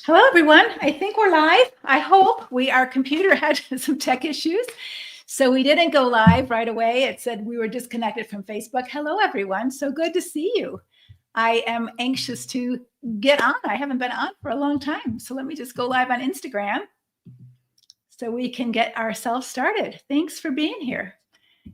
Hello, everyone. I think we're live. I hope our computer had some tech issues. So we didn't go live right away. It said we were disconnected from Facebook. Hello, everyone. So good to see you. I am anxious to get on. I haven't been on for a long time. So let me just go live on Instagram so we can get ourselves started. Thanks for being here.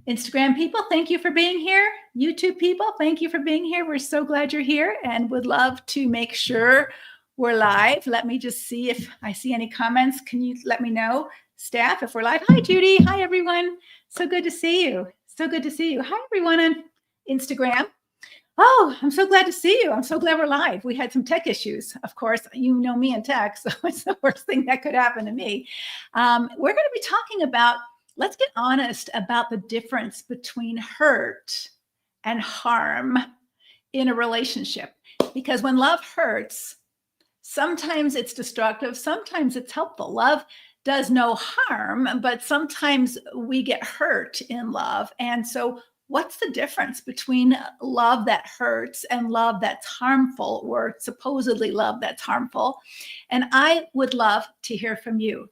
Instagram people, thank you for being here. YouTube people, thank you for being here. We're so glad you're here and would love to make sure we're live. Let me just see if I see any comments. Can you let me know, staff, if we're live? Hi, Judy. Hi, everyone. So good to see you. So good to see you. Hi, everyone on Instagram. Oh, I'm so glad to see you. I'm so glad we're live. We had some tech issues. Of course, you know me in tech, so it's the worst thing that could happen to me. We're going to be talking about, let's get honest about the difference between hurt and harm in a relationship. Because when love hurts, sometimes it's destructive, sometimes it's helpful. Love does no harm, but sometimes we get hurt in love. And so what's the difference between love that hurts and love that's harmful, or supposedly love that's harmful? And I would love to hear from you.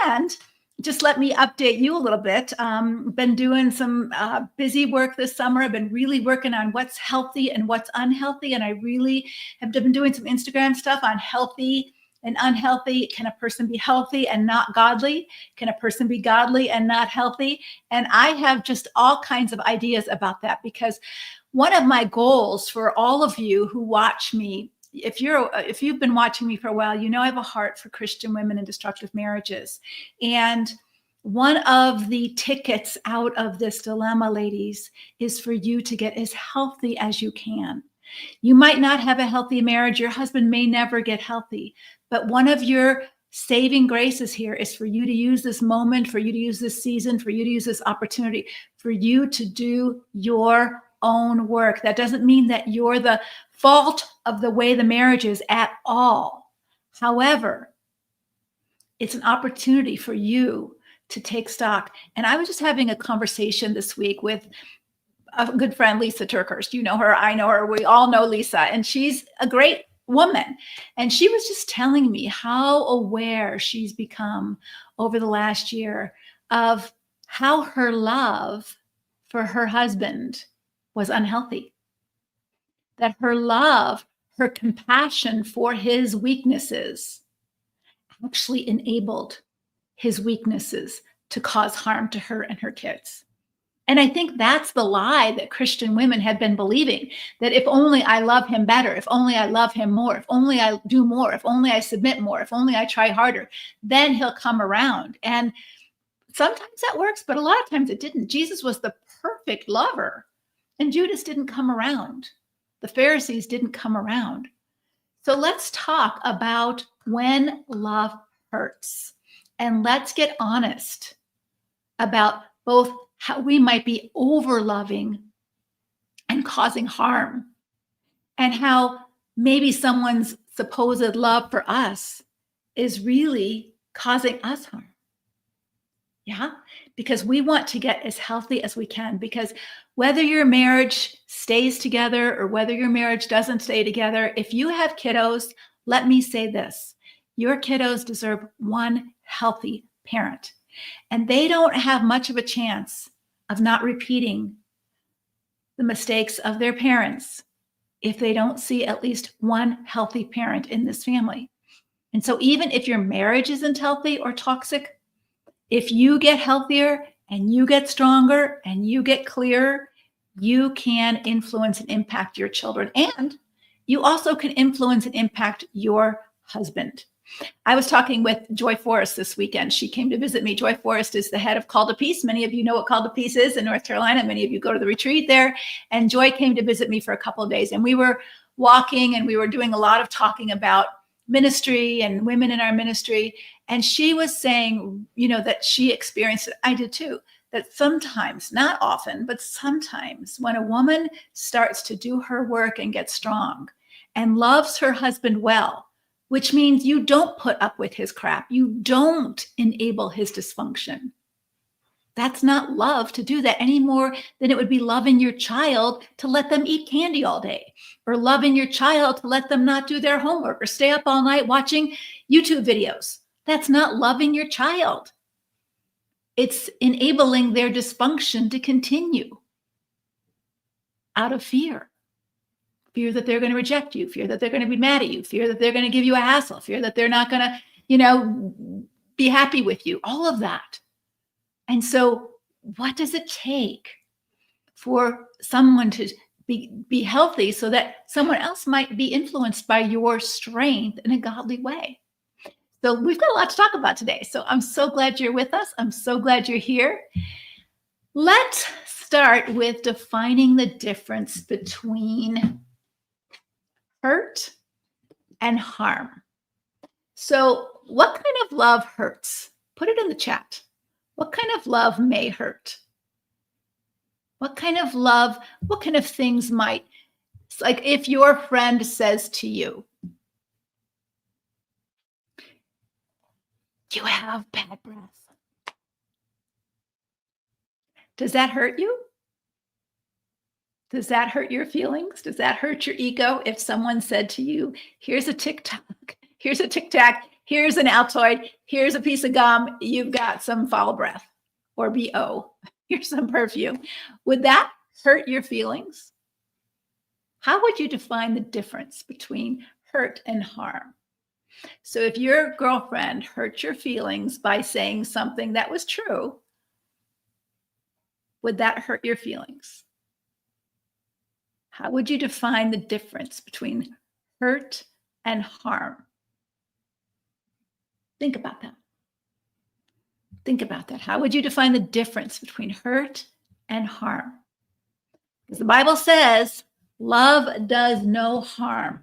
And just let me update you a little bit. Been doing some busy work this summer. I've been really working on what's healthy and what's unhealthy. And I really have been doing some Instagram stuff on healthy and unhealthy. Can a person be healthy and not godly? Can a person be godly and not healthy? And I have just all kinds of ideas about that, because one of my goals for all of you who watch me, if you've been watching me for a while, you know I have a heart for Christian women and destructive marriages. And one of the tickets out of this dilemma, ladies, is for you to get as healthy as you can. You might not have a healthy marriage. Your husband may never get healthy. But one of your saving graces here is for you to use this moment, for you to use this season, for you to use this opportunity, for you to do your own work. That doesn't mean that you're the fault of the way the marriage is at all. However, it's an opportunity for you to take stock. And I was just having a conversation this week with a good friend, Lisa Turkhurst. You know her, I know her, we all know Lisa, and she's a great woman. And she was just telling me how aware she's become over the last year of how her love for her husband was unhealthy. That her love, her compassion for his weaknesses actually enabled his weaknesses to cause harm to her and her kids. And I think that's the lie that Christian women have been believing, that if only I love him better, if only I love him more, if only I do more, if only I submit more, if only I try harder, then he'll come around. And sometimes that works, but a lot of times it didn't. Jesus was the perfect lover, and Judas didn't come around. The Pharisees didn't come around. So let's talk about when love hurts. And let's get honest about both how we might be over-loving and causing harm, and how maybe someone's supposed love for us is really causing us harm. Yeah, because we want to get as healthy as we can, because whether your marriage stays together or whether your marriage doesn't stay together, if you have kiddos, let me say this, your kiddos deserve one healthy parent. And they don't have much of a chance of not repeating the mistakes of their parents if they don't see at least one healthy parent in this family. And so even if your marriage isn't healthy or toxic, if you get healthier and you get stronger and you get clearer, you can influence and impact your children. And you also can influence and impact your husband. I was talking with Joy Forrest this weekend. She came to visit me. Joy Forrest is the head of Call to Peace. Many of you know what Call to Peace is in North Carolina. Many of you go to the retreat there. And Joy came to visit me for a couple of days. And we were walking and we were doing a lot of talking about ministry and women in our ministry. And she was saying, that she experienced it. I did too. That sometimes, not often, but sometimes when a woman starts to do her work and get strong and loves her husband well, which means you don't put up with his crap, you don't enable his dysfunction, That's not love to do that any more than it would be loving your child to let them eat candy all day, or loving your child to let them not do their homework or stay up all night watching YouTube videos. That's not loving your child. It's enabling their dysfunction to continue out of fear. Fear that they're going to reject you, fear that they're going to be mad at you, fear that they're going to give you a hassle, fear that they're not going to, be happy with you, all of that. And so what does it take for someone to be healthy so that someone else might be influenced by your strength in a godly way? So we've got a lot to talk about today. So I'm so glad you're with us. I'm so glad you're here. Let's start with defining the difference between hurt and harm. So what kind of love hurts? Put it in the chat. What kind of love may hurt? What kind of love, what kind of things might, it's like if your friend says to you, you have bad breath. Does that hurt you? Does that hurt your feelings? Does that hurt your ego if someone said to you, here's a Tic Tac, here's a Tic Tac, here's an Altoid, here's a piece of gum, you've got some foul breath, or BO, here's some perfume. Would that hurt your feelings? How would you define the difference between hurt and harm? So if your girlfriend hurt your feelings by saying something that was true, would that hurt your feelings? How would you define the difference between hurt and harm? Think about that. Think about that. How would you define the difference between hurt and harm? Because the Bible says, love does no harm.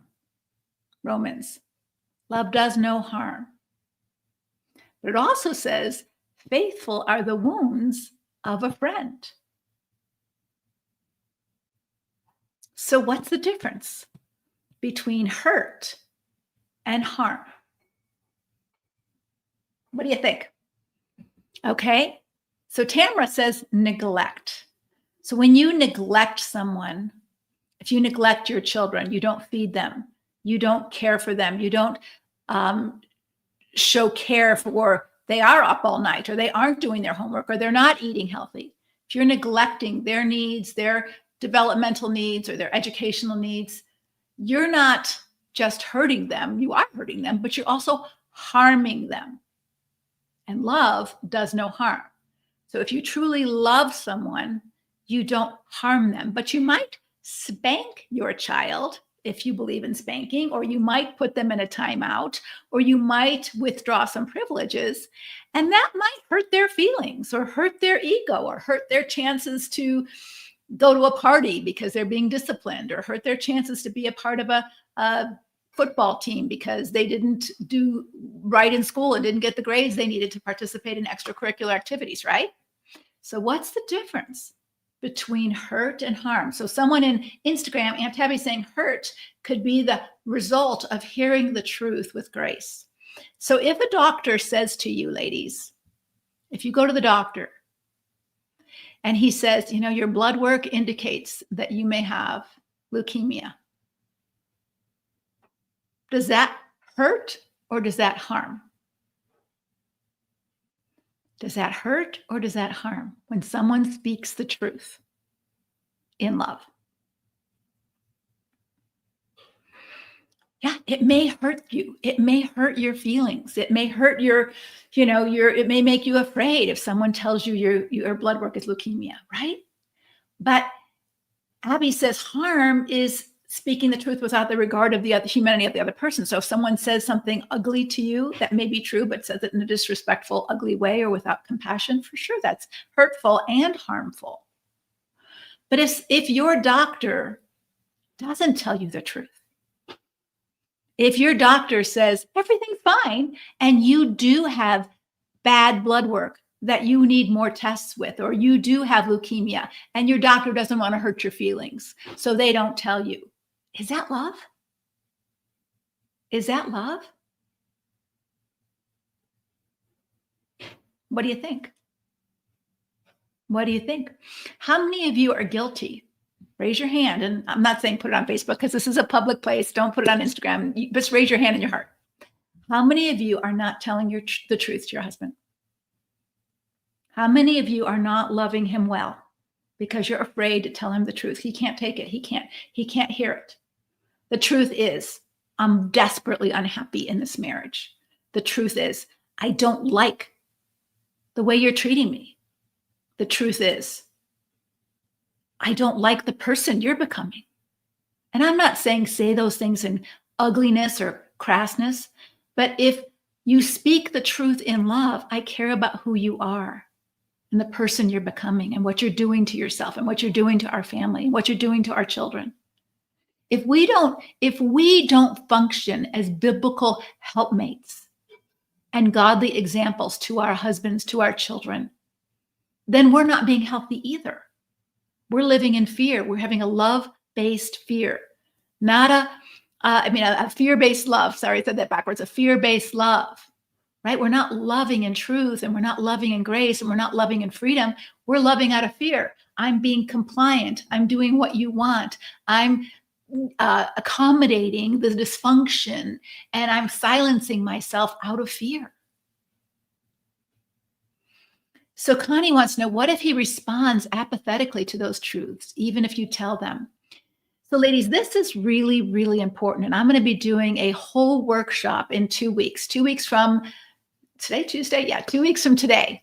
Romans, love does no harm. But it also says, faithful are the wounds of a friend. So what's the difference between hurt and harm? What do you think? Okay, so Tamara says neglect. So when you neglect someone, if you neglect your children, you don't feed them, you don't care for them, you don't show care for, they are up all night, or they aren't doing their homework, or they're not eating healthy. If you're neglecting their needs, their developmental needs, or their educational needs, you're not just hurting them, you are hurting them, but you're also harming them. And love does no harm. So if you truly love someone, you don't harm them, but you might spank your child if you believe in spanking, or you might put them in a timeout, or you might withdraw some privileges, and that might hurt their feelings or hurt their ego or hurt their chances to go to a party because they're being disciplined, or hurt their chances to be a part of a football team because they didn't do right in school and didn't get the grades they needed to participate in extracurricular activities, right? So what's the difference between hurt and harm? So someone in Instagram, Aunt Tabby, saying hurt could be the result of hearing the truth with grace. So if a doctor says to you, ladies, if you go to the doctor and he says, your blood work indicates that you may have leukemia, does that hurt or does that harm? Does that hurt or does that harm when someone speaks the truth in love? Yeah, it may hurt you. It may hurt your feelings. It may hurt it may make you afraid if someone tells you your blood work is leukemia, right? But Abby says harm is speaking the truth without the regard of the humanity of the other person. So if someone says something ugly to you, that may be true, but says it in a disrespectful, ugly way or without compassion, for sure, that's hurtful and harmful. But if your doctor doesn't tell you the truth, if your doctor says everything's fine and you do have bad blood work that you need more tests with, or you do have leukemia and your doctor doesn't want to hurt your feelings, so they don't tell you, is that love? Is that love? What do you think? What do you think? How many of you are guilty? Raise your hand. And I'm not saying put it on Facebook because this is a public place. Don't put it on Instagram. Just raise your hand in your heart. How many of you are not telling the truth to your husband? How many of you are not loving him well because you're afraid to tell him the truth? He can't take it. He can't hear it. The truth is, I'm desperately unhappy in this marriage. The truth is, I don't like the way you're treating me. The truth is, I don't like the person you're becoming. And I'm not saying say those things in ugliness or crassness, but if you speak the truth in love, I care about who you are and the person you're becoming and what you're doing to yourself and what you're doing to our family and what you're doing to our children. If we don't function as biblical helpmates and godly examples to our husbands, to our children, then we're not being healthy either. We're living in fear. We're having a love-based fear, not a fear-based love. Sorry, I said that backwards. A fear-based love, right? We're not loving in truth, and we're not loving in grace, and we're not loving in freedom. We're loving out of fear. I'm being compliant. I'm doing what you want. I'm accommodating the dysfunction, and I'm silencing myself out of fear. So Connie wants to know, what if he responds apathetically to those truths, even if you tell them? So ladies, this is really, really important. And I'm going to be doing a whole workshop in 2 weeks. 2 weeks from today, Tuesday? Yeah, 2 weeks from today.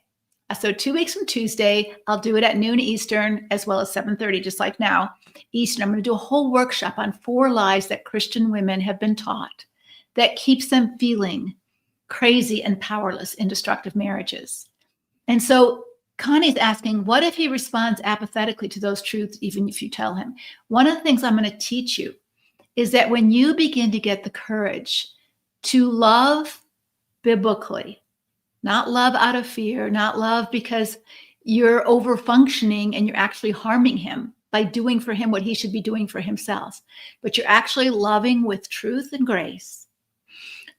So 2 weeks from Tuesday, I'll do it at noon Eastern, as well as 7:30, just like now, Eastern. I'm going to do a whole workshop on 4 lies that Christian women have been taught that keeps them feeling crazy and powerless in destructive marriages. And so Connie's asking, what if he responds apathetically to those truths, even if you tell him? One of the things I'm going to teach you is that when you begin to get the courage to love biblically, not love out of fear, not love because you're over functioning and you're actually harming him by doing for him what he should be doing for himself, but you're actually loving with truth and grace,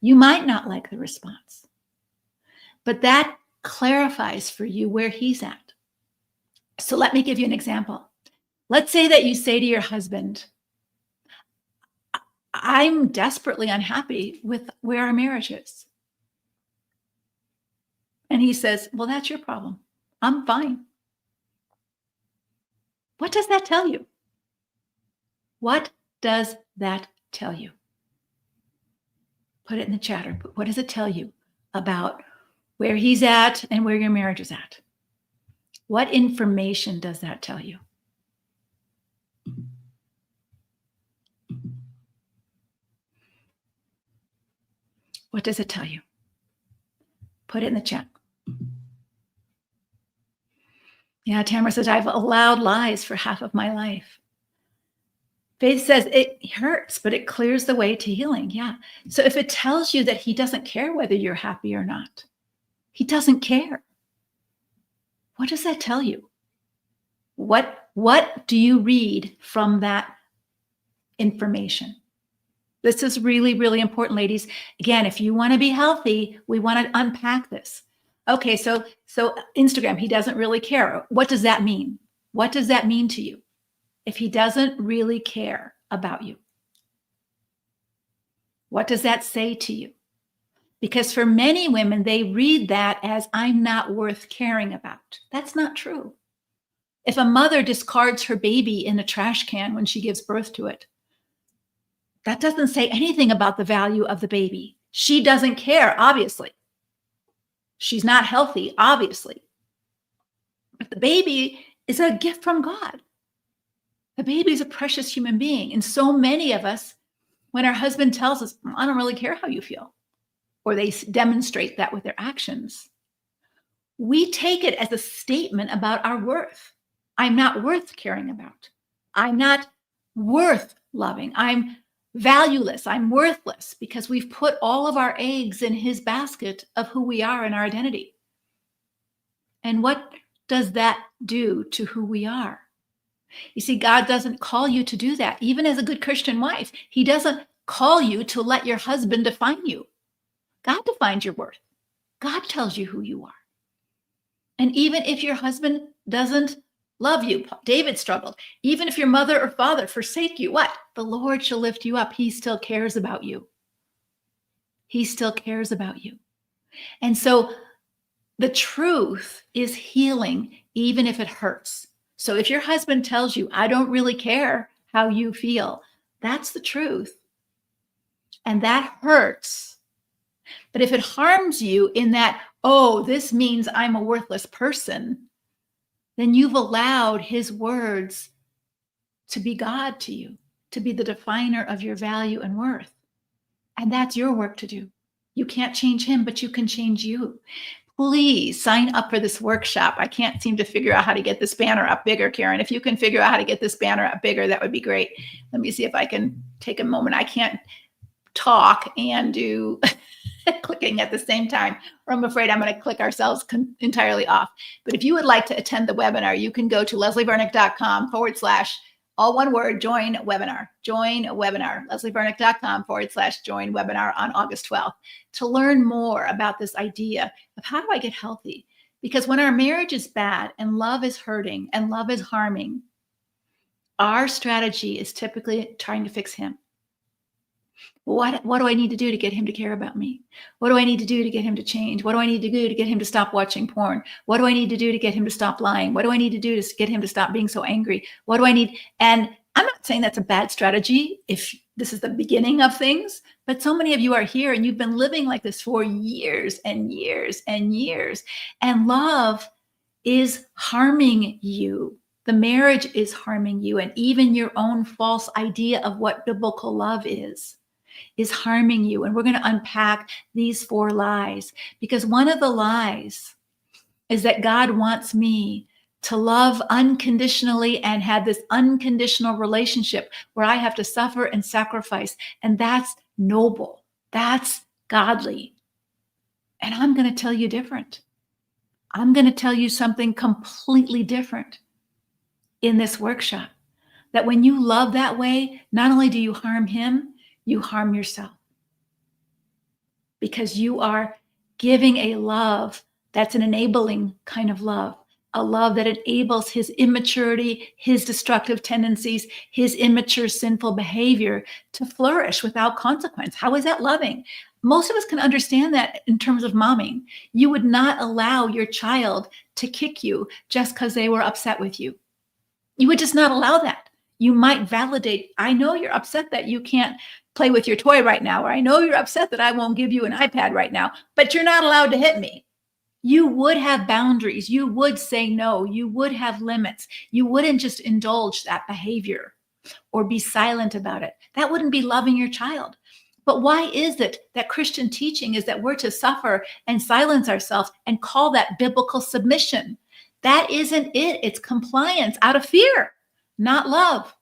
you might not like the response, but that clarifies for you where he's at. So let me give you an example. Let's say that you say to your husband, I'm desperately unhappy with where our marriage is. And he says, well, that's your problem. I'm fine. What does that tell you? What does that tell you? Put it in the chat. Or what does it tell you about where he's at and where your marriage is at? What information does that tell you? What does it tell you? Put it in the chat. Yeah, Tamara says, I've allowed lies for half of my life. Faith says it hurts, but it clears the way to healing. Yeah. So if it tells you that he doesn't care whether you're happy or not, he doesn't care. What does that tell you? What do you read from that information? This is really, really important, ladies. Again, if you want to be healthy, we want to unpack this. Okay, so Instagram, he doesn't really care. What does that mean? What does that mean to you if he doesn't really care about you? What does that say to you? Because for many women, they read that as I'm not worth caring about. That's not true. If a mother discards her baby in a trash can when she gives birth to it, that doesn't say anything about the value of the baby. She doesn't care, obviously. She's not healthy, obviously. But the baby is a gift from God. The baby is a precious human being. And so many of us, when our husband tells us, I don't really care how you feel, or they demonstrate that with their actions, we take it as a statement about our worth. I'm not worth caring about. I'm not worth loving. I'm valueless. I'm worthless, because we've put all of our eggs in his basket of who we are and our identity. And what does that do to who we are? You see, God doesn't call you to do that. Even as a good Christian wife, he doesn't call you to let your husband define you. God defines your worth. God tells you who you are. And even if your husband doesn't love you, David struggled. Even if your mother or father forsake you, what? The Lord shall lift you up. He still cares about you. He still cares about you. And so the truth is healing, even if it hurts. So if your husband tells you, I don't really care how you feel, that's the truth. And that hurts. But if it harms you in that, oh, this means I'm a worthless person, then you've allowed his words to be God to you, to be the definer of your value and worth. And that's your work to do. You can't change him, but you can change you. Please sign up for this workshop. I can't seem to figure out how to get this banner up bigger, Karen. If you can figure out how to get this banner up bigger, that would be great. Let me see if I can take a moment. I can't talk and do clicking at the same time, or I'm afraid I'm going to click ourselves entirely off. But if you would like to attend the webinar, you can go to leslievernick.com/ all one word, join webinar, leslievernick.com/ join webinar on August 12th to learn more about this idea of how do I get healthy? Because when our marriage is bad and love is hurting and love is harming, our strategy is typically trying to fix him. What do I need to do to get him to care about me? What do I need to do to get him to change? What do I need to do to get him to stop watching porn? What do I need to do to get him to stop lying? What do I need to do to get him to stop being so angry? What do I need? And I'm not saying that's a bad strategy if this is the beginning of things, but so many of you are here and you've been living like this for years and years and years. And love is harming you. The marriage is harming you. And even your own false idea of what biblical love is harming you. And we're going to unpack these 4 lies, because one of the lies is that God wants me to love unconditionally and have this unconditional relationship where I have to suffer and sacrifice. And that's noble. That's godly. And I'm going to tell you different. I'm going to tell you something completely different in this workshop. That when you love that way, not only do you harm him, you harm yourself. Because you are giving a love that's an enabling kind of love, a love that enables his immaturity, his destructive tendencies, his immature sinful behavior to flourish without consequence. How is that loving? Most of us can understand that in terms of momming. You would not allow your child to kick you just because they were upset with you. You would just not allow that. You might validate, I know you're upset that you can't play with your toy right now, or I know you're upset that I won't give you an iPad right now, but you're not allowed to hit me. You would have boundaries. You would say no. You would have limits. You wouldn't just indulge that behavior or be silent about it. That wouldn't be loving your child. But why is it that Christian teaching is that we're to suffer and silence ourselves and call that biblical submission? That isn't it. It's compliance out of fear, not love.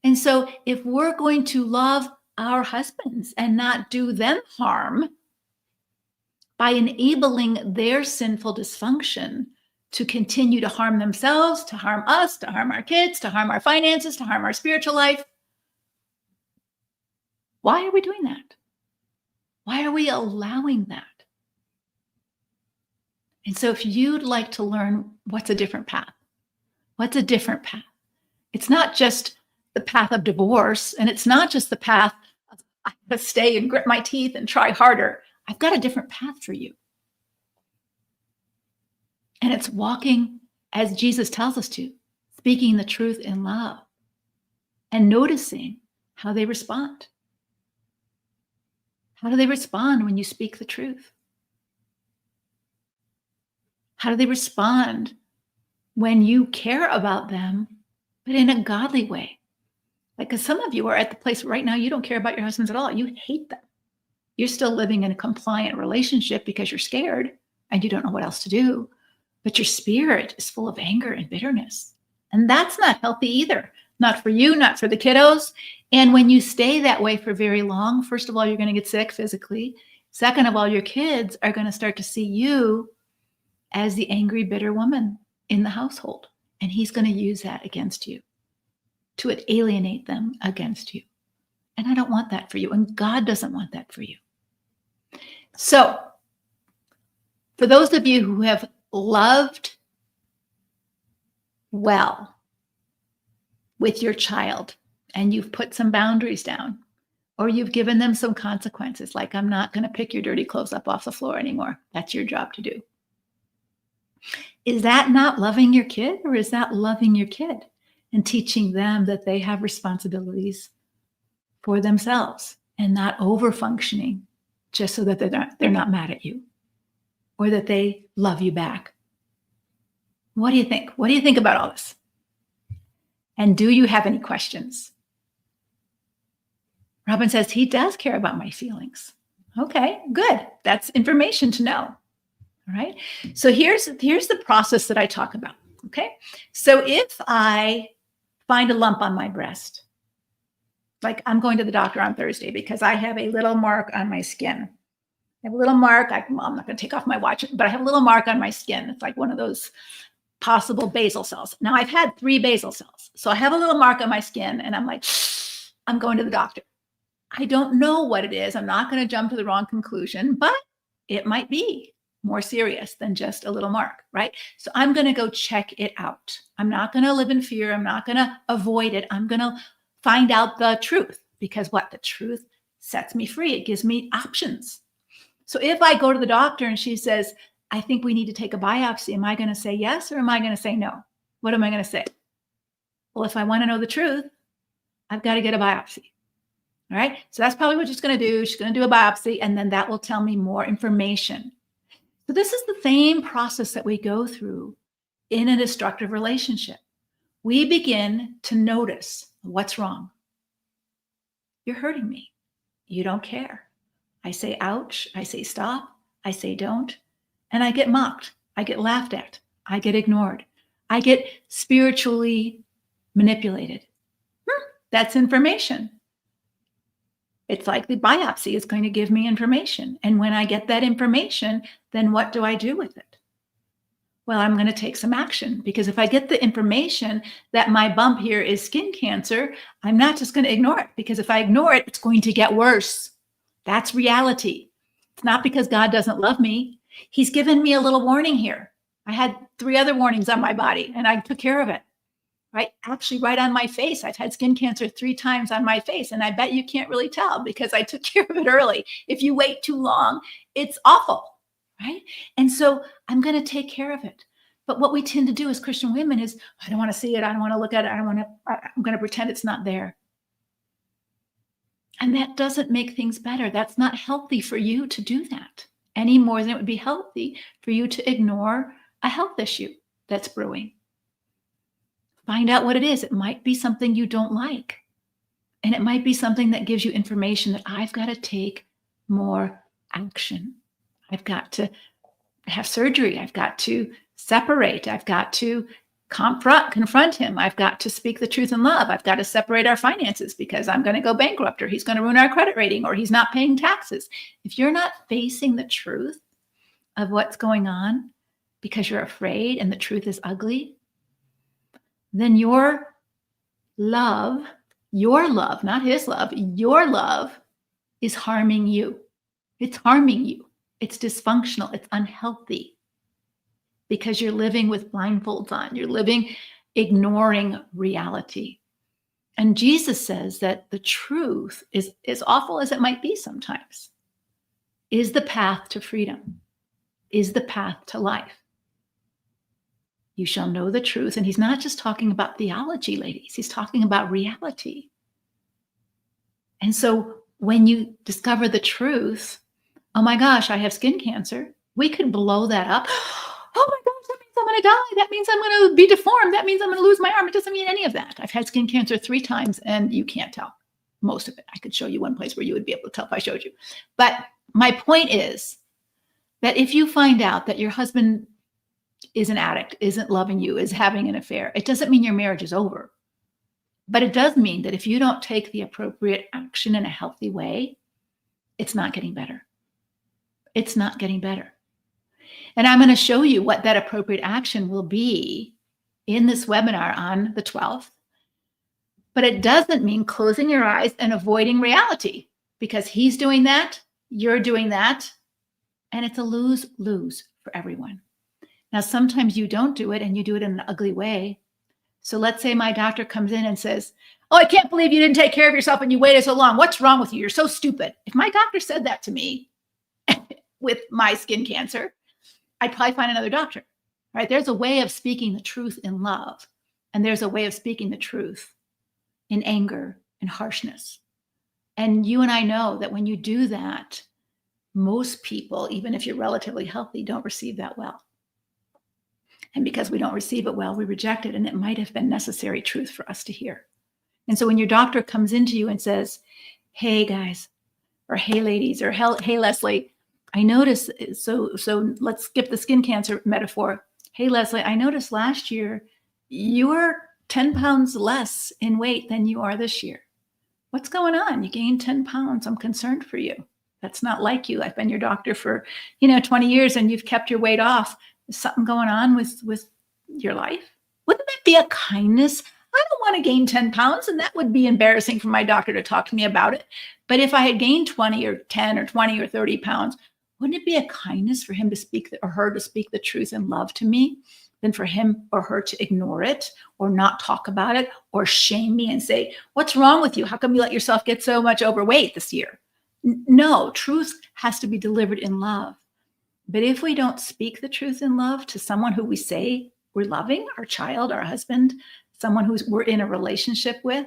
And so if we're going to love our husbands and not do them harm by enabling their sinful dysfunction to continue to harm themselves, to harm us, to harm our kids, to harm our finances, to harm our spiritual life, why are we doing that? Why are we allowing that? And so if you'd like to learn what's a different path, what's a different path? It's not just the path of divorce, and it's not just the path of I have to stay and grit my teeth and try harder. I've got a different path for you. And it's walking as Jesus tells us to, speaking the truth in love and noticing how they respond. How do they respond when you speak the truth? How do they respond when you care about them, but in a godly way? Like, because some of you are at the place right now, you don't care about your husbands at all. You hate them. You're still living in a compliant relationship because you're scared and you don't know what else to do. But your spirit is full of anger and bitterness. And that's not healthy either. Not for you, not for the kiddos. And when you stay that way for very long, first of all, you're going to get sick physically. Second of all, your kids are going to start to see you as the angry, bitter woman in the household. And he's going to use that against you, to alienate them against you. And I don't want that for you. And God doesn't want that for you. So For those of you who have loved well with your child and you've put some boundaries down, or you've given them some consequences, like I'm not going to pick your dirty clothes up off the floor anymore. That's your job to do. Is that not loving your kid, or is that loving your kid and teaching them that they have responsibilities for themselves and not over functioning just so that they're not mad at you or that they love you back? What do you think? What do you think about all this? And do you have any questions? Robin says he does care about my feelings. Okay, good. That's information to know. All right. So here's the process that I talk about. Okay. So if I find a lump on my breast, like I'm going to the doctor on Thursday because I have a little mark on my skin. I have a little mark. I'm not going to take off my watch, but I have a little mark on my skin. It's like one of those possible basal cells. Now I've had 3 basal cells. So I have a little mark on my skin and I'm like, I'm going to the doctor. I don't know what it is. I'm not going to jump to the wrong conclusion, but it might be more serious than just a little mark, right? So I'm going to go check it out. I'm not going to live in fear. I'm not going to avoid it. I'm going to find out the truth, because what? The truth sets me free. It gives me options. So if I go to the doctor and she says, I think we need to take a biopsy, am I going to say yes or am I going to say no? What am I going to say? Well, if I want to know the truth, I've got to get a biopsy. All right. So that's probably what she's going to do. She's going to do a biopsy, and then that will tell me more information. So this is the same process that we go through in a destructive relationship. We begin to notice what's wrong. You're hurting me. You don't care. I say, ouch. I say, stop. I say, don't. And I get mocked. I get laughed at. I get ignored. I get spiritually manipulated. That's information. It's like the biopsy is going to give me information. And when I get that information, then what do I do with it? Well, I'm going to take some action, because if I get the information that my bump here is skin cancer, I'm not just going to ignore it, because if I ignore it, it's going to get worse. That's reality. It's not because God doesn't love me. He's given me a little warning here. I had 3 other warnings on my body and I took care of it. Right? Actually, right on my face. I've had skin cancer 3 times on my face, and I bet you can't really tell because I took care of it early. If you wait too long, it's awful, right? And so I'm going to take care of it. But what we tend to do as Christian women is, I don't want to see it. I don't want to look at it. I'm going to pretend it's not there. And that doesn't make things better. That's not healthy for you to do that any more than it would be healthy for you to ignore a health issue that's brewing. Find out what it is. It might be something you don't like. And it might be something that gives you information that I've got to take more action. I've got to have surgery. I've got to separate. I've got to confront him. I've got to speak the truth in love. I've got to separate our finances because I'm going to go bankrupt, or he's going to ruin our credit rating, or he's not paying taxes. If you're not facing the truth of what's going on because you're afraid and the truth is ugly, then your love, not his love, your love is harming you. It's harming you. It's dysfunctional. It's unhealthy because you're living with blindfolds on. You're living ignoring reality. And Jesus says that the truth is, as awful as it might be sometimes, is the path to freedom, is the path to life. You shall know the truth. And he's not just talking about theology, ladies. He's talking about reality. And so when you discover the truth, oh my gosh, I have skin cancer, we could blow that up. Oh my gosh, that means I'm going to die. That means I'm going to be deformed. That means I'm going to lose my arm. It doesn't mean any of that. I've had skin cancer 3 times and you can't tell most of it. I could show you one place where you would be able to tell if I showed you. But my point is that if you find out that your husband is an addict, isn't loving you, is having an affair, it doesn't mean your marriage is over. But it does mean that if you don't take the appropriate action in a healthy way, it's not getting better. It's not getting better. And I'm going to show you what that appropriate action will be in this webinar on the 12th. But it doesn't mean closing your eyes and avoiding reality, because he's doing that, you're doing that, and it's a lose-lose for everyone. Now, sometimes you don't do it and you do it in an ugly way. So let's say my doctor comes in and says, "Oh, I can't believe you didn't take care of yourself and you waited so long. What's wrong with you? You're so stupid." If my doctor said that to me with my skin cancer, I'd probably find another doctor, right? There's a way of speaking the truth in love, and there's a way of speaking the truth in anger and harshness. And you and I know that when you do that, most people, even if you're relatively healthy, don't receive that well. And because we don't receive it well, we reject it, and it might have been necessary truth for us to hear. And so when your doctor comes into you and says, "Hey guys," or "Hey ladies," or "Hey Leslie, I noticed," so let's skip the skin cancer metaphor. "Hey Leslie, I noticed last year you were 10 pounds less in weight than you are this year. What's going on? You gained 10 pounds. I'm concerned for you. That's not like you. I've been your doctor for, 20 years and you've kept your weight off. Is something going on with your life?" Wouldn't that be a kindness? I don't want to gain 10 pounds, and that would be embarrassing for my doctor to talk to me about it. But if I had gained 20 or 10 or 20 or 30 pounds, wouldn't it be a kindness for him to speak or her to speak the truth in love to me than for him or her to ignore it or not talk about it or shame me and say, "What's wrong with you? How come you let yourself get so much overweight this year?" No, truth has to be delivered in love. But if we don't speak the truth in love to someone who we say we're loving, our child, our husband, someone who we're in a relationship with,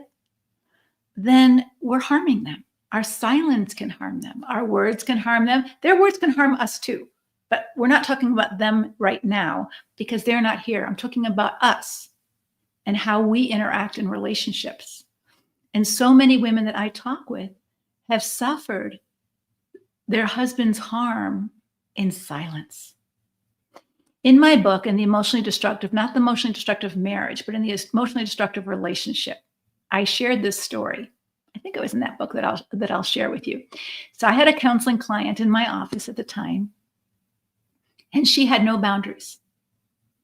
then we're harming them. Our silence can harm them. Our words can harm them. Their words can harm us too. But we're not talking about them right now because they're not here. I'm talking about us and how we interact in relationships. And so many women that I talk with have suffered their husband's harm in silence. In my book, in the emotionally destructive, not the emotionally destructive marriage, but in the emotionally destructive relationship, I shared this story. I think it was in that book that I'll share with you. So I had a counseling client in my office at the time, and she had no boundaries.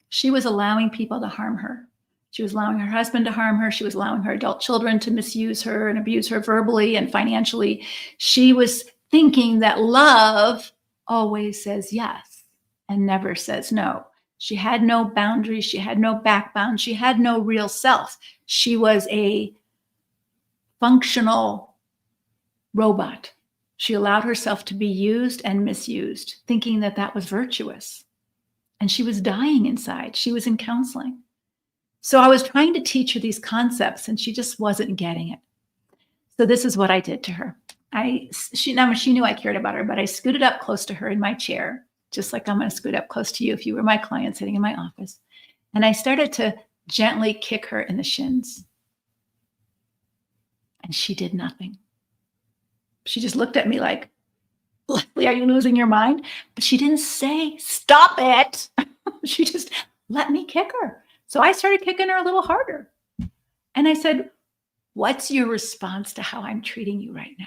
She was allowing people to harm her. She was allowing her husband to harm her. She was allowing her adult children to misuse her and abuse her verbally and financially. She was thinking that love always says yes and never says no. She had no boundaries. She had no backbone. She had no real self. She was a functional robot. She allowed herself to be used and misused, thinking that that was virtuous. And she was dying inside. She was in counseling. So I was trying to teach her these concepts, and she just wasn't getting it. So this is what I did to her. She knew I cared about her, but I scooted up close to her in my chair, just like I'm going to scoot up close to you if you were my client sitting in my office. And I started to gently kick her in the shins. And she did nothing. She just looked at me like, "Leslie, are you losing your mind?" But she didn't say, "Stop it." She just let me kick her. So I started kicking her a little harder. And I said, "What's your response to how I'm treating you right now?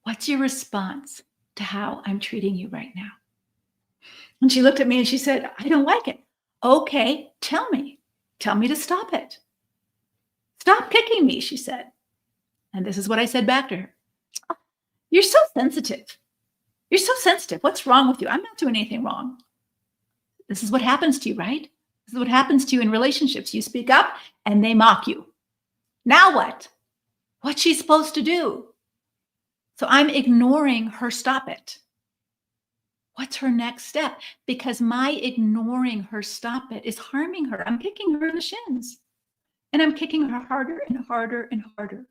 What's your response to how I'm treating you right now?" And she looked at me and she said, "I don't like it." "Okay, tell me. Tell me to stop it. Stop kicking me," she said. And this is what I said back to her. "You're so sensitive. You're so sensitive. What's wrong with you? I'm not doing anything wrong." This is what happens to you, right? This is what happens to you in relationships. You speak up and they mock you. Now what? What's she supposed to do? So I'm ignoring her stop it. What's her next step? Because my ignoring her stop it is harming her. I'm kicking her in the shins. And I'm kicking her harder and harder and harder.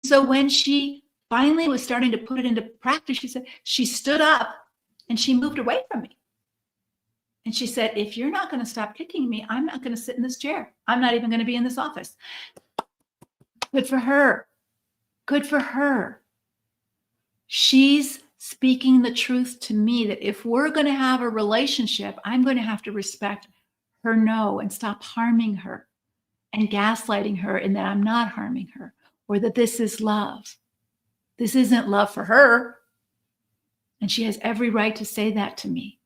So when she finally was starting to put it into practice, she stood up and she moved away from me. And she said, "If you're not going to stop kicking me, I'm not going to sit in this chair. I'm not even going to be in this office." Good for her. Good for her. She's speaking the truth to me that if we're going to have a relationship, I'm going to have to respect her no and stop harming her and gaslighting her in that I'm not harming her or that this is love. This isn't love for her. And she has every right to say that to me.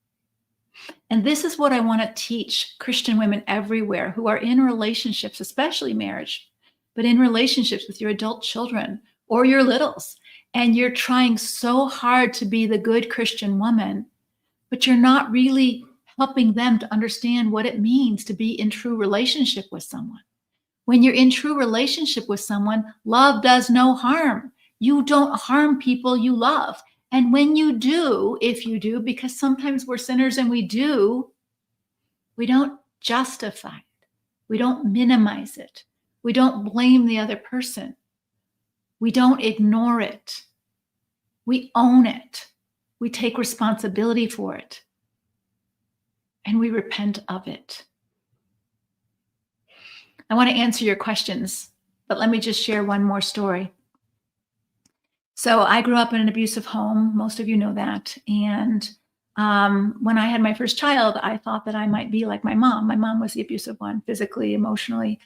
And this is what I want to teach Christian women everywhere who are in relationships, especially marriage, but in relationships with your adult children or your littles. And you're trying so hard to be the good Christian woman, but you're not really helping them to understand what it means to be in true relationship with someone. When you're in true relationship with someone, love does no harm. You don't harm people you love. And when you do, if you do, because sometimes we're sinners and we don't justify it. We don't minimize it. We don't blame the other person. We don't ignore it. We own it. We take responsibility for it. And we repent of it. I want to answer your questions, but let me just share one more story. So I grew up in an abusive home. Most of you know that. And when I had my first child, I thought that I might be like my mom. My mom was the abusive one, physically, emotionally.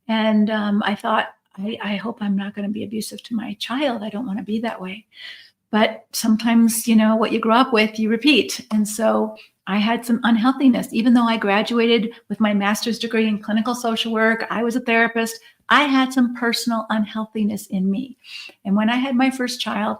And I thought, I hope I'm not going to be abusive to my child. I don't want to be that way. But sometimes, what you grow up with, you repeat. And so I had some unhealthiness. Even though I graduated with my master's degree in clinical social work, I was a therapist, I had some personal unhealthiness in me. And when I had my first child,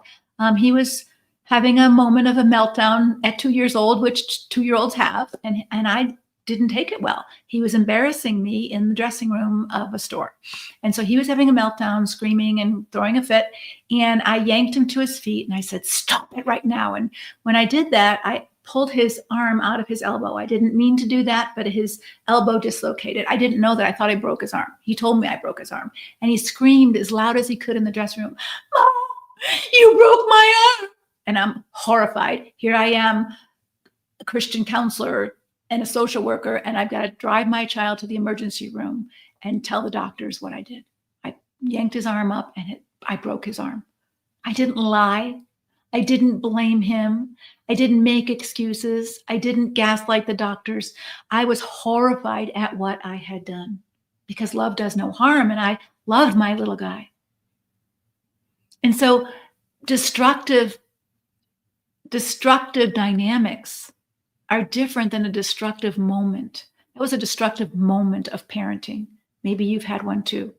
he was having a moment of a meltdown at 2 years old, which 2-year-olds have. And I didn't take it well. He was embarrassing me in the dressing room of a store. And so he was having a meltdown, screaming and throwing a fit. And I yanked him to his feet and I said, "Stop it right now." And when I did that, I pulled his arm out of his elbow. I didn't mean to do that, but his elbow dislocated. I didn't know that. I thought I broke his arm. He told me I broke his arm. And he screamed as loud as he could in the dressing room, "Oh, you broke my arm." And I'm horrified. Here I am, a Christian counselor and a social worker, and I've got to drive my child to the emergency room and tell the doctors what I did. I yanked his arm up and I broke his arm. I didn't lie. I didn't blame him. I didn't make excuses. I didn't gaslight the doctors. I was horrified at what I had done because love does no harm, and I loved my little guy. And so destructive dynamics are different than a destructive moment. That was a destructive moment of parenting. Maybe you've had one too.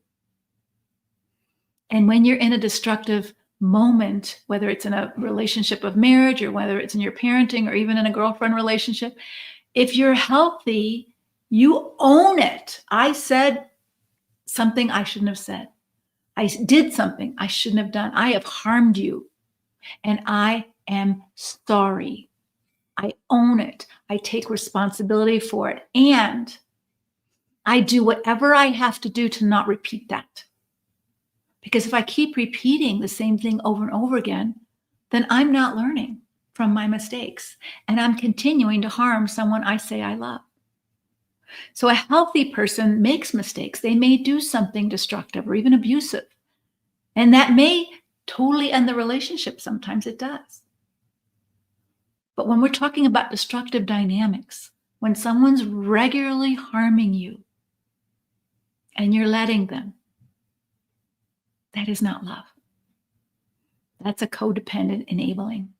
And when you're in a destructive moment, whether it's in a relationship of marriage or whether it's in your parenting or even in a girlfriend relationship, if you're healthy, you own it. I said something I shouldn't have said. I did something I shouldn't have done. I have harmed you, and I am sorry. I own it. I take responsibility for it. And I do whatever I have to do to not repeat that. Because if I keep repeating the same thing over and over again, then I'm not learning from my mistakes. And I'm continuing to harm someone I say I love. So a healthy person makes mistakes. They may do something destructive or even abusive. And that may totally end the relationship. Sometimes it does. But when we're talking about destructive dynamics, when someone's regularly harming you and you're letting them, that is not love. That's a codependent enabling.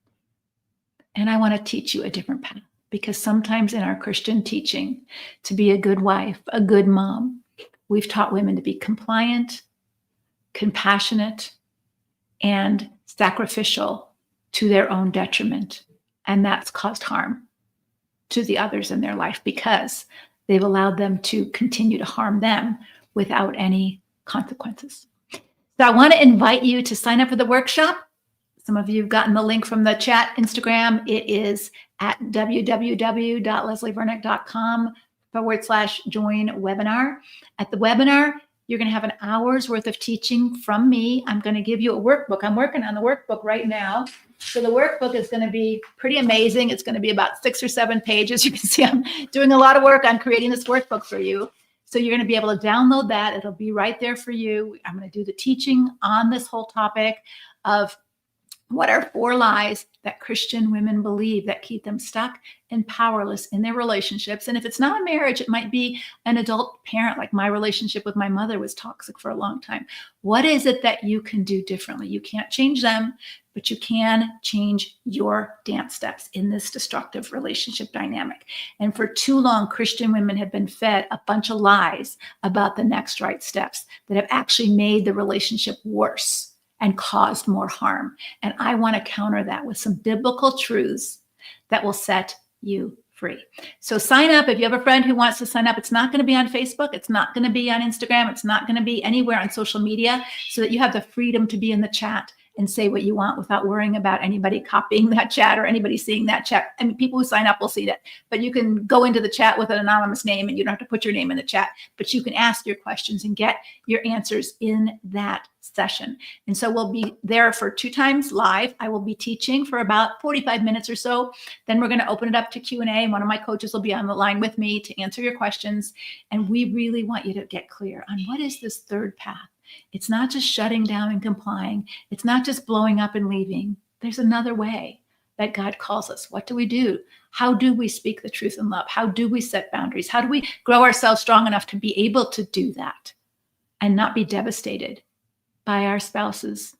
And I want to teach you a different path, because sometimes in our Christian teaching, to be a good wife, a good mom, we've taught women to be compliant, compassionate, and sacrificial to their own detriment. And that's caused harm to the others in their life because they've allowed them to continue to harm them without any consequences. So I want to invite you to sign up for the workshop. Some of you have gotten the link from the chat Instagram. It is at www.leslievernick.com/join webinar. At the webinar, you're going to have an hour's worth of teaching from me. I'm going to give you a workbook. I'm working on the workbook right now. So the workbook is going to be pretty amazing. It's going to be about 6 or 7 pages. You can see I'm doing a lot of work on creating this workbook for you. So you're going to be able to download that. It'll be right there for you. I'm going to do the teaching on this whole topic of what are 4 lies that Christian women believe that keep them stuck and powerless in their relationships. And if it's not a marriage, it might be an adult parent. Like my relationship with my mother was toxic for a long time. What is it that you can do differently? You can't change them, but you can change your dance steps in this destructive relationship dynamic. And for too long, Christian women have been fed a bunch of lies about the next right steps that have actually made the relationship worse and caused more harm. And I want to counter that with some biblical truths that will set you free. So sign up. If you have a friend who wants to sign up, it's not going to be on Facebook. It's not going to be on Instagram. It's not going to be anywhere on social media, so that you have the freedom to be in the chat and say what you want without worrying about anybody copying that chat or anybody seeing that chat. I mean, people who sign up will see that, but you can go into the chat with an anonymous name and you don't have to put your name in the chat, but you can ask your questions and get your answers in that session. And so we'll be there for 2 times live. I will be teaching for about 45 minutes or so. Then we're going to open it up to Q&A. And one of my coaches will be on the line with me to answer your questions. And we really want you to get clear on what is this third path. It's not just shutting down and complying. It's not just blowing up and leaving. There's another way that God calls us. What do we do? How do we speak the truth in love? How do we set boundaries? How do we grow ourselves strong enough to be able to do that and not be devastated by our spouse's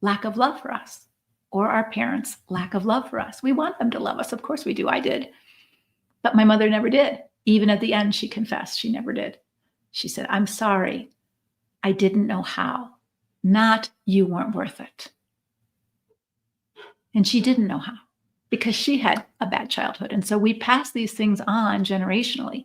lack of love for us or our parents' lack of love for us? We want them to love us. Of course we do. I did. But my mother never did. Even at the end, she confessed she never did. She said, "I'm sorry. I didn't know how." Not you weren't worth it. And she didn't know how because she had a bad childhood. And so we pass these things on generationally,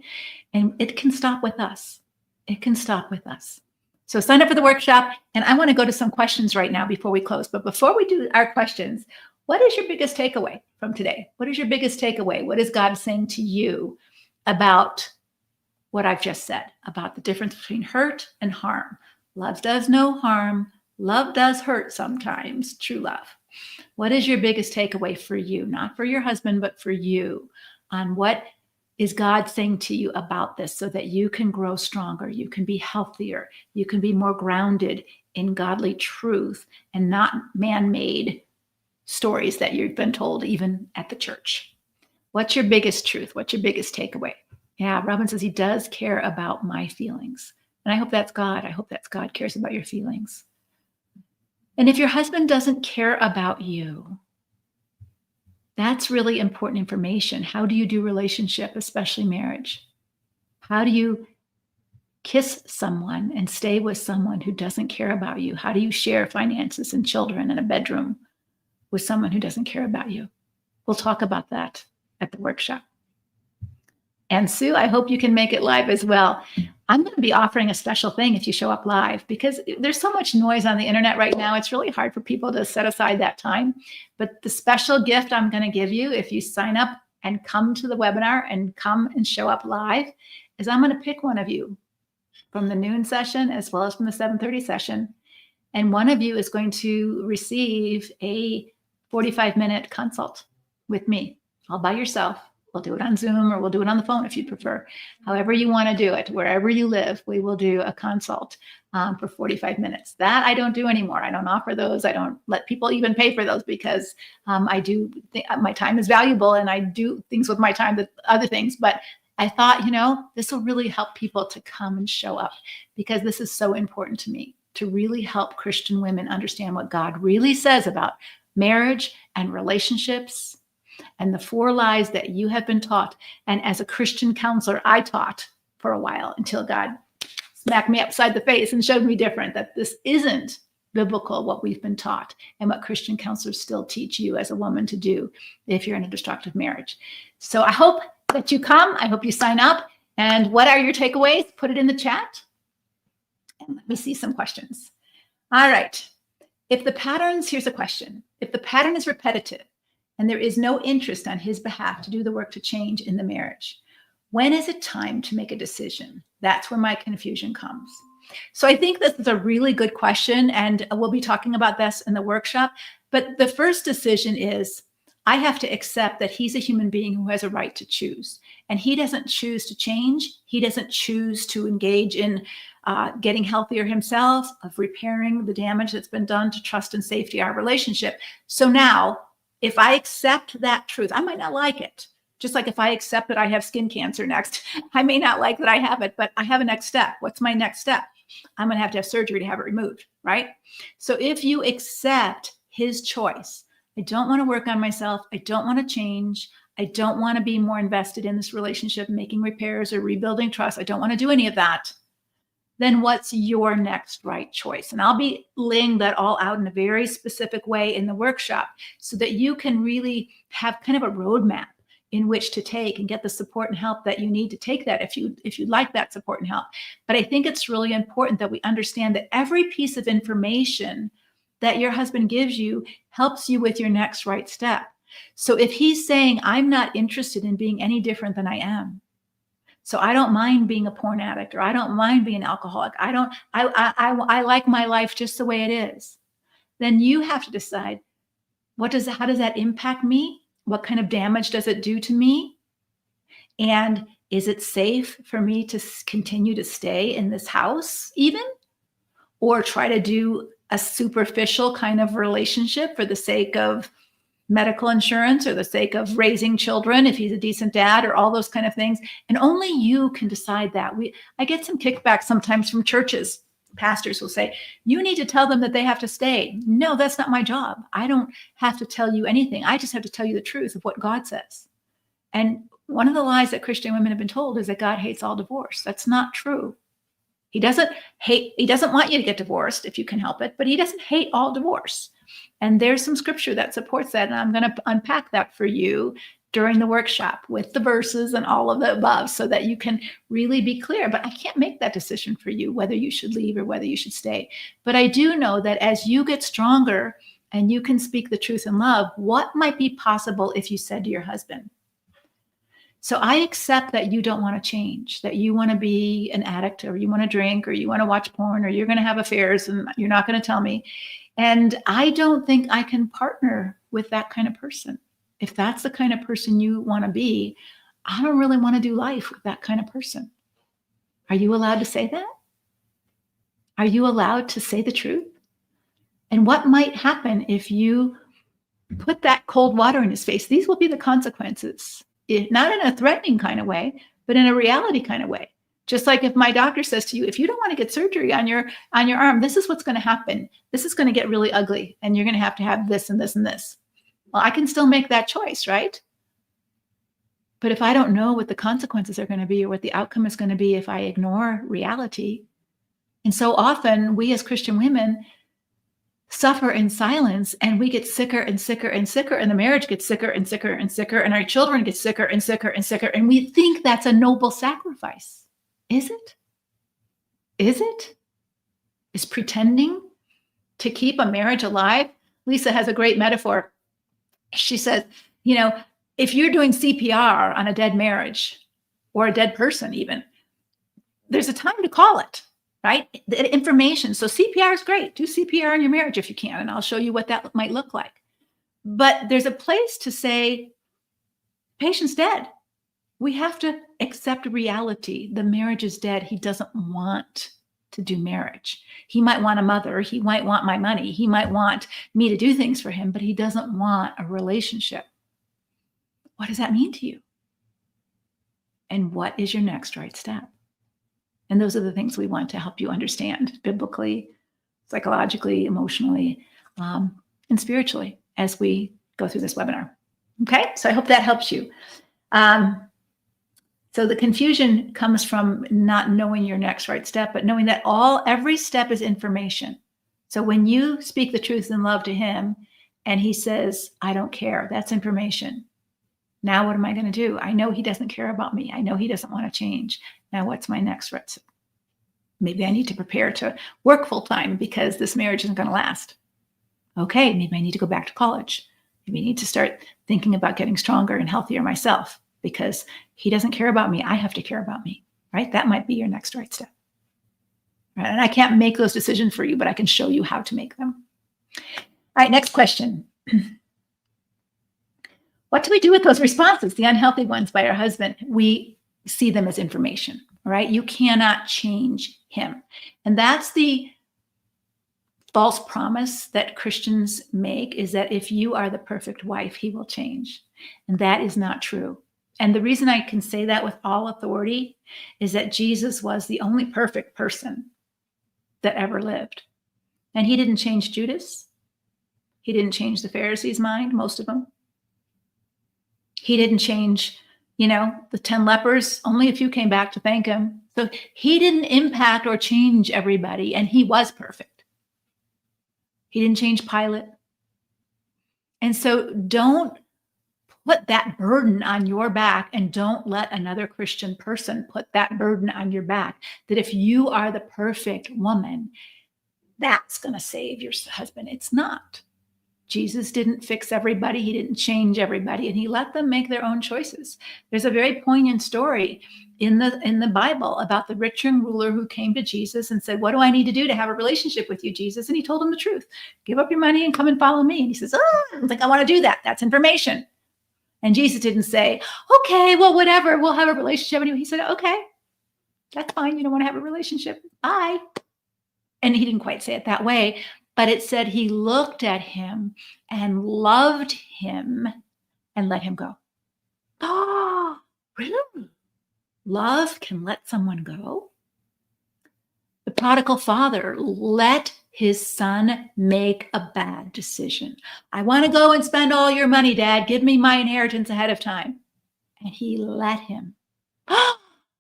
and it can stop with us. It can stop with us. So sign up for the workshop, and I want to go to some questions right now before we close. But before we do our questions, what is your biggest takeaway from today? What is your biggest takeaway? What is God saying to you about what I've just said about the difference between hurt and harm? Love does no harm. Love does hurt sometimes, true love. What is your biggest takeaway for you? Not for your husband, but for you, on what is God saying to you about this so that you can grow stronger, you can be healthier, you can be more grounded in godly truth and not man-made stories that you've been told even at the church? What's your biggest truth? What's your biggest takeaway? Yeah, Robin says he does care about my feelings. And I hope that's God. I hope that's God cares about your feelings. And if your husband doesn't care about you, that's really important information. How do you do relationship, especially marriage? How do you kiss someone and stay with someone who doesn't care about you? How do you share finances and children in a bedroom with someone who doesn't care about you? We'll talk about that at the workshop. And Sue, I hope you can make it live as well. I'm going to be offering a special thing if you show up live, because there's so much noise on the internet right now. It's really hard for people to set aside that time. But the special gift I'm going to give you if you sign up and come to the webinar and come and show up live is I'm going to pick one of you from the noon session as well as from the 7:30 session. And one of you is going to receive a 45-minute consult with me all by yourself. We'll do it on Zoom or we'll do it on the phone if you prefer. However you want to do it, wherever you live, we will do a consult for 45 minutes. That I don't do anymore. I don't offer those. I don't let people even pay for those because I do my time is valuable and I do things with my time that other things. But I thought, this will really help people to come and show up, because this is so important to me, to really help Christian women understand what God really says about marriage and relationships and the 4 lies that you have been taught. And as a Christian counselor, I taught for a while until God smacked me upside the face and showed me different, that this isn't biblical, what we've been taught and what Christian counselors still teach you as a woman to do if you're in a destructive marriage. So I hope that you come. I hope you sign up. And what are your takeaways? Put it in the chat. And let me see some questions. All right. Here's a question. If the pattern is repetitive, and there is no interest on his behalf to do the work to change in the marriage, when is it time to make a decision? That's where my confusion comes. So I think this is a really good question, and we'll be talking about this in the workshop. But the first decision is, I have to accept that he's a human being who has a right to choose. And he doesn't choose to change. He doesn't choose to engage in getting healthier himself, of repairing the damage that's been done to trust and safety, our relationship. So now, if I accept that truth, I might not like it. Just like if I accept that I have skin cancer next, I may not like that I have it, but I have a next step. What's my next step? I'm going to have surgery to have it removed, right? So if you accept his choice, I don't want to work on myself. I don't want to change. I don't want to be more invested in this relationship, making repairs or rebuilding trust. I don't want to do any of that. Then what's your next right choice? And I'll be laying that all out in a very specific way in the workshop so that you can really have kind of a roadmap in which to take and get the support and help that you need to take that if you like that support and help. But I think it's really important that we understand that every piece of information that your husband gives you helps you with your next right step. So if he's saying, I'm not interested in being any different than I am, so I don't mind being a porn addict, or I don't mind being an alcoholic, I like my life just the way it is, then you have to decide, how does that impact me? What kind of damage does it do to me? And is it safe for me to continue to stay in this house even? Or try to do a superficial kind of relationship for the sake of medical insurance or the sake of raising children if he's a decent dad, or all those kind of things. And only you can decide that. I get some kickback sometimes from churches. Pastors will say, you need to tell them that they have to stay. No, that's not my job. I don't have to tell you anything. I just have to tell you the truth of what God says. And one of the lies that Christian women have been told is that God hates all divorce. That's not true. He doesn't want you to get divorced if you can help it, but he doesn't hate all divorce. And there's some scripture that supports that. And I'm going to unpack that for you during the workshop with the verses and all of the above, so that you can really be clear. But I can't make that decision for you, whether you should leave or whether you should stay. But I do know that as you get stronger and you can speak the truth in love, what might be possible if you said to your husband, so I accept that you don't want to change, that you want to be an addict, or you want to drink, or you want to watch porn, or you're going to have affairs and you're not going to tell me. And I don't think I can partner with that kind of person. If that's the kind of person you want to be, I don't really want to do life with that kind of person. Are you allowed to say that? Are you allowed to say the truth? And what might happen if you put that cold water in his face? These will be the consequences. Not in a threatening kind of way, but in a reality kind of way. Just like if my doctor says to you, if you don't want to get surgery on your arm, this is what's going to happen. This is going to get really ugly, and you're going to have this and this and this. Well, I can still make that choice, right? But if I don't know what the consequences are going to be, or what the outcome is going to be if I ignore reality, and so often we as Christian women suffer in silence, and we get sicker and sicker and sicker, and the marriage gets sicker and sicker and sicker, and our children get sicker and sicker and sicker, and we think that's a noble sacrifice. Is it? Is it? Is pretending to keep a marriage alive? Lisa has a great metaphor. She says, if you're doing CPR on a dead marriage, or a dead person even, there's a time to call it. Right? The information. So CPR is great. Do CPR in your marriage if you can, and I'll show you what that might look like. But there's a place to say, patient's dead. We have to accept reality. The marriage is dead. He doesn't want to do marriage. He might want a mother. He might want my money. He might want me to do things for him, but he doesn't want a relationship. What does that mean to you? And what is your next right step? And those are the things we want to help you understand biblically, psychologically, emotionally, and spiritually as we go through this webinar. Okay, so I hope that helps you. So the confusion comes from not knowing your next right step, but knowing that every step is information. So when you speak the truth in love to him and he says, I don't care, that's information. Now what am I going to do? I know he doesn't care about me. I know he doesn't want to change. Now what's my next right step? Maybe I need to prepare to work full time because this marriage isn't going to last. Okay, maybe I need to go back to college. Maybe I need to start thinking about getting stronger and healthier myself because he doesn't care about me. I have to care about me, right? That might be your next right step. Right? And I can't make those decisions for you, but I can show you how to make them. All right, next question. What do we do with those responses, the unhealthy ones by our husband? We see them as information, right? You cannot change him. And that's the false promise that Christians make, is that if you are the perfect wife, he will change. And that is not true. And the reason I can say that with all authority is that Jesus was the only perfect person that ever lived. And he didn't change Judas. He didn't change the Pharisees' mind, most of them. He didn't change, the 10 lepers. Only a few came back to thank him. So he didn't impact or change everybody, and he was perfect. He didn't change Pilate. And so don't put that burden on your back, and don't let another Christian person put that burden on your back, that if you are the perfect woman, that's going to save your husband. It's not. Jesus didn't fix everybody. He didn't change everybody, and he let them make their own choices. There's a very poignant story in the Bible about the rich young ruler who came to Jesus and said, "What do I need to do to have a relationship with you, Jesus?" And he told him the truth. "Give up your money and come and follow me." And he says, "Oh, I don't think I want to do that. That's information." And Jesus didn't say, "Okay, well, whatever, we'll have a relationship." And he said, "Okay, that's fine. You don't want to have a relationship. Bye." And he didn't quite say it that way, but it said he looked at him and loved him and let him go. Oh, really? Love can let someone go? The prodigal father let his son make a bad decision. "I want to go and spend all your money, Dad. Give me my inheritance ahead of time." And he let him. Oh,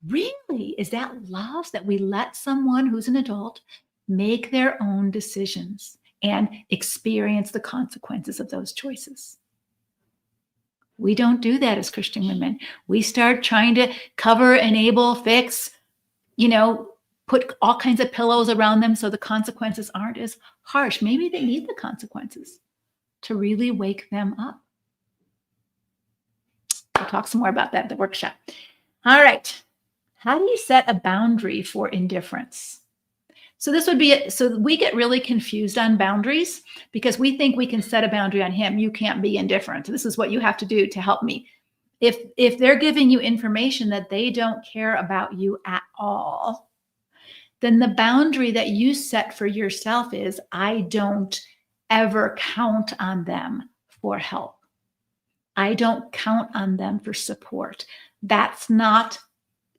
really? Is that love, that we let someone who's an adult make their own decisions and experience the consequences of those choices? We don't do that as Christian women. We start trying to cover, enable, fix, put all kinds of pillows around them so the consequences aren't as harsh. Maybe they need the consequences to really wake them up. We'll talk some more about that at the workshop. All right. How do you set a boundary for indifference? So this would be it. So we get really confused on boundaries because we think we can set a boundary on him. "You can't be indifferent. This is what you have to do to help me." If they're giving you information that they don't care about you at all, then the boundary that you set for yourself is, "I don't ever count on them for help. I don't count on them for support." That's not.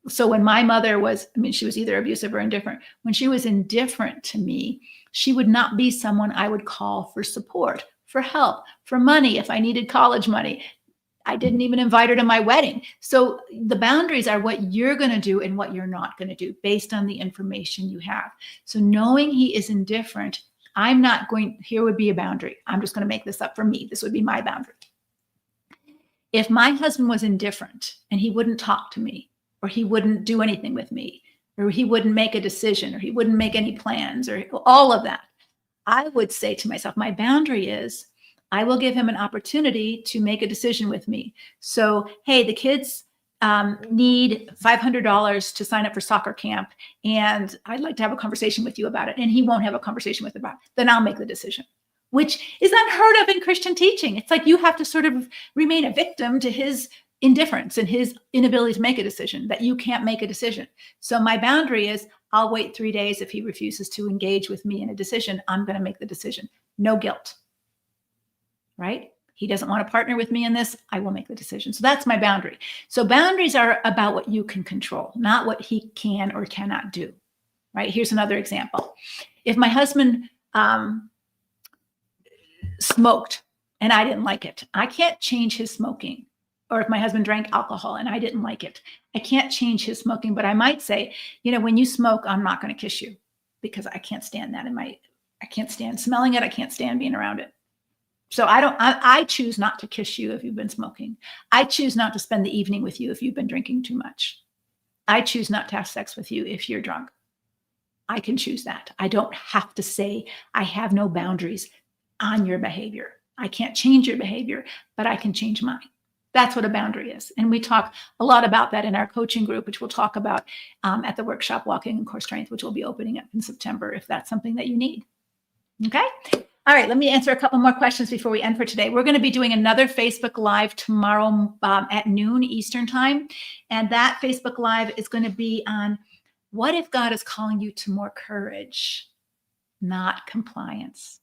So when my mother was, she was either abusive or indifferent. When she was indifferent to me, she would not be someone I would call for support, for help, for money if I needed college money. I didn't even invite her to my wedding. So the boundaries are what you're going to do and what you're not going to do based on the information you have. So knowing he is indifferent, here would be a boundary. I'm just going to make this up for me. This would be my boundary. If my husband was indifferent and he wouldn't talk to me, or he wouldn't do anything with me, or he wouldn't make a decision, or he wouldn't make any plans, or all of that, I would say to myself, my boundary is, I will give him an opportunity to make a decision with me. So, hey, the kids need $500 to sign up for soccer camp, and I'd like to have a conversation with you about it. And he won't have a conversation with about it. Then I'll make the decision, which is unheard of in Christian teaching. It's like you have to sort of remain a victim to his indifference and his inability to make a decision, that you can't make a decision. So my boundary is, I'll wait 3 days. If he refuses to engage with me in a decision, I'm going to make the decision. No guilt, right? He doesn't want to partner with me in this, I will make the decision. So that's my boundary. So boundaries are about what you can control, not what he can or cannot do, right? Here's another example. If my husband smoked and I didn't like it, I can't change his smoking. Or if my husband drank alcohol and I didn't like it, I can't change his smoking, but I might say, when you smoke, I'm not going to kiss you because I can't stand that I can't stand smelling it. I can't stand being around it. So I choose not to kiss you if you've been smoking. I choose not to spend the evening with you if you've been drinking too much. I choose not to have sex with you if you're drunk. I can choose that. I don't have to say I have no boundaries on your behavior. I can't change your behavior, but I can change mine. That's what a boundary is. And we talk a lot about that in our coaching group, which we'll talk about at the workshop, Walking in Core Strength, which will be opening up in September if that's something that you need. Okay. All right. Let me answer a couple more questions before we end for today. We're going to be doing another Facebook Live tomorrow at noon Eastern time. And that Facebook Live is going to be on what if God is calling you to more courage, not compliance.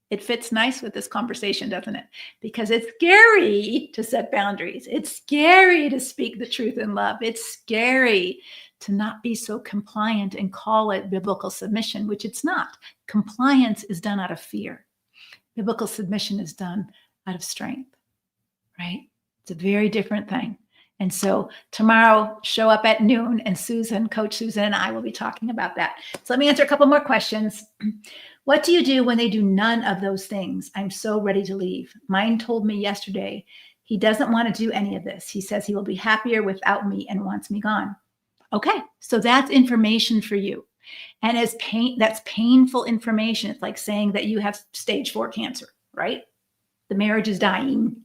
It fits nice with this conversation, doesn't it? Because it's scary to set boundaries. It's scary to speak the truth in love. It's scary to not be so compliant and call it biblical submission, which it's not. Compliance is done out of fear. Biblical submission is done out of strength, right? It's a very different thing. And so tomorrow, show up at noon, and Coach Susan and I will be talking about that. So let me answer a couple more questions. What do you do when they do none of those things? I'm so ready to leave. Mine told me yesterday He doesn't want to do any of this. He says he will be happier without me and wants me gone. Okay, so that's information for you. And as that's painful information. It's like saying that you have stage 4 cancer, right? The marriage is dying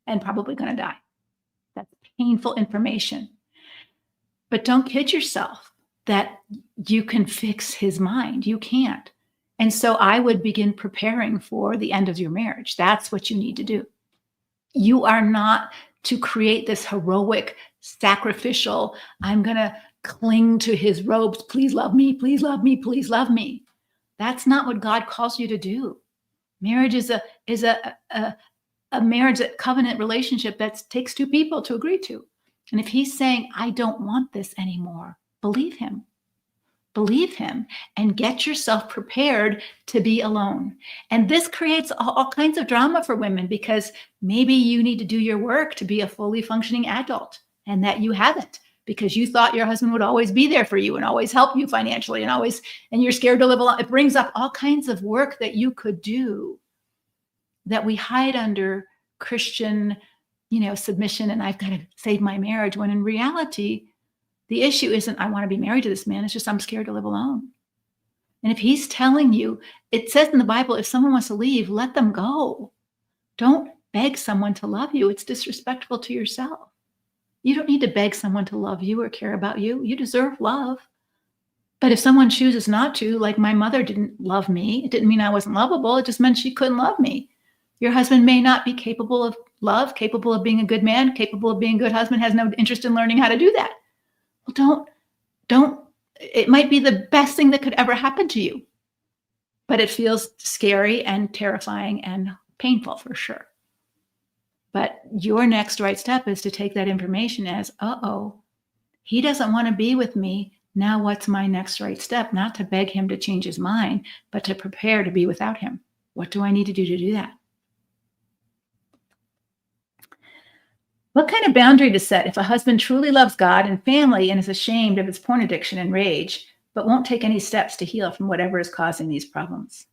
and probably going to die. That's painful information. But don't kid yourself that you can fix his mind. You can't. And so I would begin preparing for the end of your marriage. That's what you need to do. You are not to create this heroic, sacrificial, I'm going to cling to his robes. Please love me. Please love me. Please love me. That's not what God calls you to do. Marriage is a marriage, a covenant relationship that takes 2 people to agree to. And if he's saying, I don't want this anymore, believe him. Believe him and get yourself prepared to be alone. And this creates all kinds of drama for women because maybe you need to do your work to be a fully functioning adult and that you haven't because you thought your husband would always be there for you and always help you financially and you're scared to live alone. It brings up all kinds of work that you could do that we hide under Christian, submission and I've got to save my marriage when in reality, the issue isn't I want to be married to this man. It's just I'm scared to live alone. And if he's telling you, it says in the Bible, if someone wants to leave, let them go. Don't beg someone to love you. It's disrespectful to yourself. You don't need to beg someone to love you or care about you. You deserve love. But if someone chooses not to, like my mother didn't love me, it didn't mean I wasn't lovable. It just meant she couldn't love me. Your husband may not be capable of love, capable of being a good man, capable of being a good husband, has no interest in learning how to do that. Well, don't, it might be the best thing that could ever happen to you, but it feels scary and terrifying and painful for sure. But your next right step is to take that information as, he doesn't want to be with me. Now what's my next right step? Not to beg him to change his mind, but to prepare to be without him. What do I need to do that? What kind of boundary to set if a husband truly loves God and family and is ashamed of his porn addiction and rage, but won't take any steps to heal from whatever is causing these problems?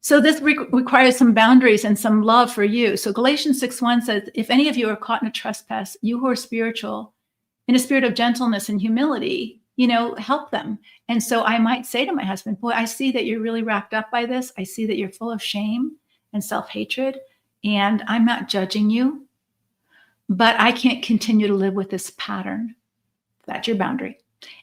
So this requires some boundaries and some love for you. So Galatians 6:1 says, if any of you are caught in a trespass, you who are spiritual, in a spirit of gentleness and humility, help them. And so I might say to my husband, boy, I see that you're really wrapped up by this. I see that you're full of shame and self-hatred, and I'm not judging you. But I can't continue to live with this pattern. That's your boundary.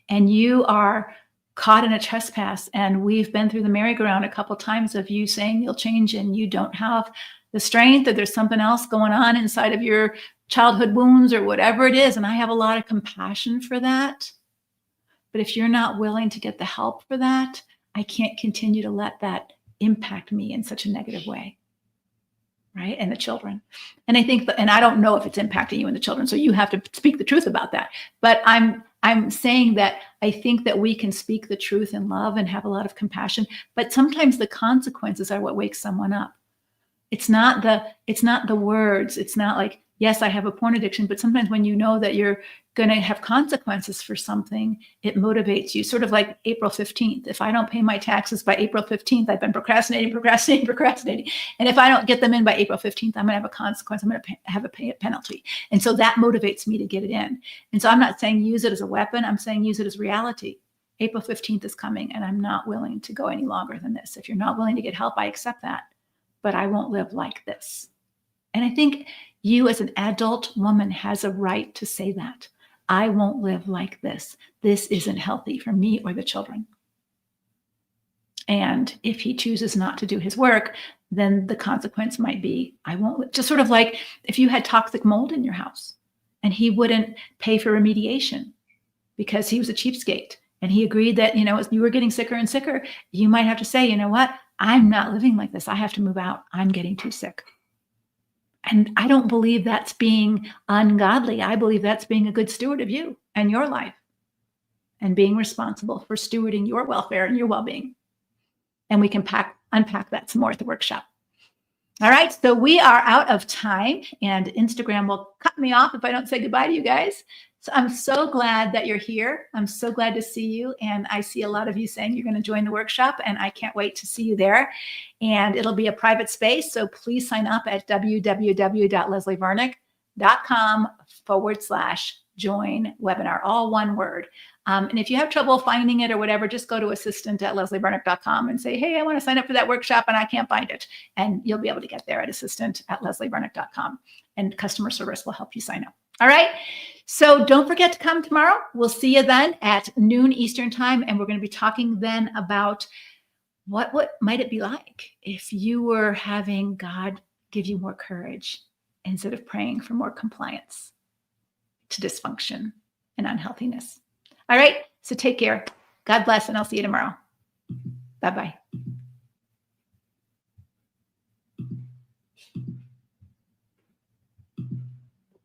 And you are caught in a trespass. And we've been through the merry-go-round a couple of times of you saying you'll change and you don't have the strength, or there's something else going on inside of your childhood wounds or whatever it is. And I have a lot of compassion for that. But if you're not willing to get the help for that, I can't continue to let that impact me in such a negative way. Right? And the children. And I think and I don't know if it's impacting you and the children. So you have to speak the truth about that. But I'm saying that I think that we can speak the truth in love and have a lot of compassion, but sometimes the consequences are what wakes someone up. It's not the words. It's not like, yes, I have a porn addiction, but sometimes when you know that you're going to have consequences for something, it motivates you. Sort of like April 15th. If I don't pay my taxes by April 15th, I've been procrastinating. And if I don't get them in by April 15th, I'm going to have a consequence. I'm going to have a penalty. And so that motivates me to get it in. And so I'm not saying use it as a weapon. I'm saying use it as reality. April 15th is coming and I'm not willing to go any longer than this. If you're not willing to get help, I accept that, but I won't live like this. And I think you as an adult woman has a right to say that. I won't live like this. This isn't healthy for me or the children. And if he chooses not to do his work, then the consequence might be, I won't, just sort of like if you had toxic mold in your house and he wouldn't pay for remediation because he was a cheapskate and he agreed that, as you were getting sicker and sicker, you might have to say, you know what? I'm not living like this. I have to move out. I'm getting too sick. And I don't believe that's being ungodly. I believe that's being a good steward of you and your life and being responsible for stewarding your welfare and your well-being. And we can unpack that some more at the workshop. All right, so we are out of time and Instagram will cut me off if I don't say goodbye to you guys. So I'm so glad that you're here. I'm so glad to see you. And I see a lot of you saying you're going to join the workshop, and I can't wait to see you there. And it'll be a private space. So please sign up at www.leslievarnick.com/join webinar, all one word. And if you have trouble finding it or whatever, just go to assistant@leslievarnick.com and say, hey, I want to sign up for that workshop and I can't find it. And you'll be able to get there at assistant@leslievarnick.com. And customer service will help you sign up. All right. So don't forget to come tomorrow. We'll see you then at noon Eastern time. And we're going to be talking then about what might it be like if you were having God give you more courage instead of praying for more compliance to dysfunction and unhealthiness. All right. So take care. God bless. And I'll see you tomorrow. Bye-bye.